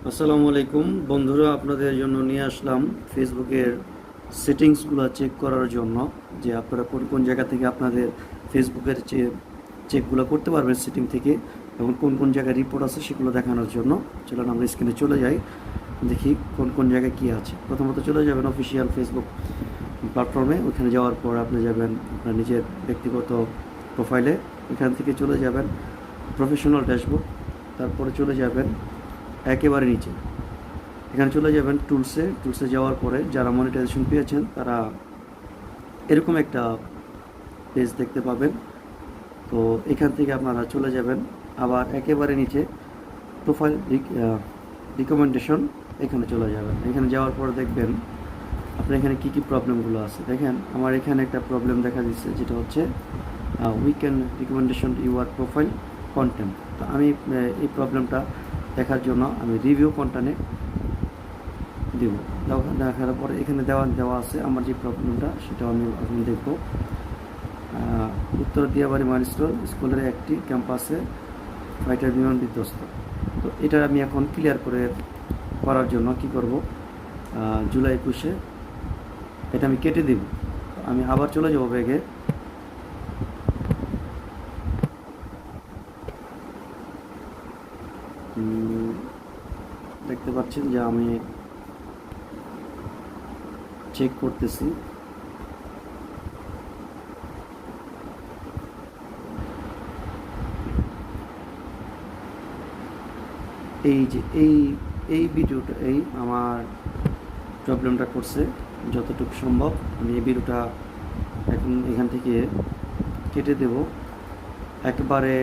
আসসালামু আলাইকুম বন্ধুরা, আপনাদের জন্য নিয়ে আসলাম ফেসবুকের সেটিংসগুলো চেক করার জন্য, যে আপনারা কোন কোন জায়গা থেকে আপনাদের ফেসবুকের চেকগুলো করতে পারবেন সেটিং থেকে, এবং কোন কোন জায়গায় রিপোর্ট আছে সেগুলো দেখানোর জন্য। চলুন আমরা স্ক্রিনে চলে যাই, দেখি কোন কোন জায়গায় কী আছে। প্রথমত চলে যাবেন অফিসিয়াল ফেসবুক প্ল্যাটফর্মে। ওখানে যাওয়ার পর আপনি যাবেন আপনার নিজের ব্যক্তিগত প্রোফাইলে। এখান থেকে চলে যাবেন প্রফেশনাল ড্যাশবোর্ড, তারপরে চলে যাবেন একেবারে নিচে, এখানে চলে যাবেন টুলসে যাওয়ার পরে যারা মনিটাইজেশন পেয়েছেন তারা এরকম একটা পেজ দেখতে পাবেন। তো এখান থেকে আপনারা চলে যাবেন আবার একেবারে নিচে প্রোফাইল রিকমেন্ডেশন, এখানে চলে যাবেন। এখানে যাওয়ার পর দেখবেন আপনার এখানে কী কী প্রবলেমগুলো আছে। দেখেন আমার এখানে একটা প্রবলেম দেখা দিচ্ছে, যেটা হচ্ছে we can recommendation your profile content. তো আমি এই প্রবলেমটা দেখার জন্য আমি রিভিউ কন্টেন্টে দেব। দেখার পরে এখানে দেওয়া আছে আমার যে প্রবলেমটা, সেটাও আমি এখন দেখব। উত্তর দিয়াবাড়ি মাইলস্টোন স্কুলের একটি ক্যাম্পাসে ফাইটার বিমান বিধ্বস্ত। তো এটা আমি এখন ক্লিয়ার করার জন্য কি করব, জুলাই 21-এ এটা আমি কেটে দেব। আমি আবার চলে যাব ব্যাগে। দেখতে পাচ্ছেন যে আমি চেক করতেছি। এই যে এই ভিডিওটা, এই আমার প্রবলেমটা করছে, যতটুকু সম্ভব আমি এই ভিডিওটা এখন এখান থেকে কেটে দেব। একবারে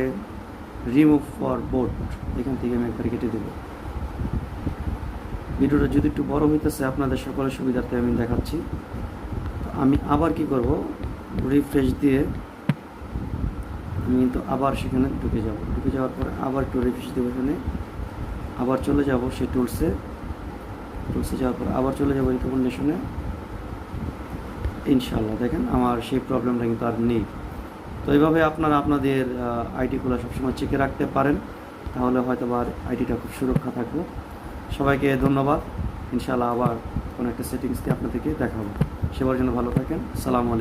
রিমুভ ফর বোর্ড, এখান থেকে আমি একবারে কেটে দেব। ভিডিওটা যদি একটু বড় হইতেছে আপনাদের সকলের সুবিধার্থে আমি দেখাচ্ছি। আমি আবার কি করব, রিফ্রেশ দিয়ে আমি কিন্তু আবার সেখানে ঢুকে যাওয়ার পরে আবার একটু রিফ্রেশ দেবো। এখানে আবার চলে যাব সেই টুলসে যাওয়ার পর আবার চলে যাব রিকমেন্ডেশনে। ইনশাআল্লাহ দেখেন আমার সেই প্রবলেমটা কিন্তু আর নেই। তো এইভাবে আপনারা আপনাদের আইডিগুলো সবসময় চেকে রাখতে পারেন, তাহলে হয়তো আর আইডিটা খুব সুরক্ষা থাকবে। সবাইকে ধন্যবাদ। ইনশাআল্লাহ আবার কোনো একটা সেটিংস দিয়ে আপনাদেরকে দেখাবো। সেবার জন্য ভালো থাকেন। সালামু আলাইকুম।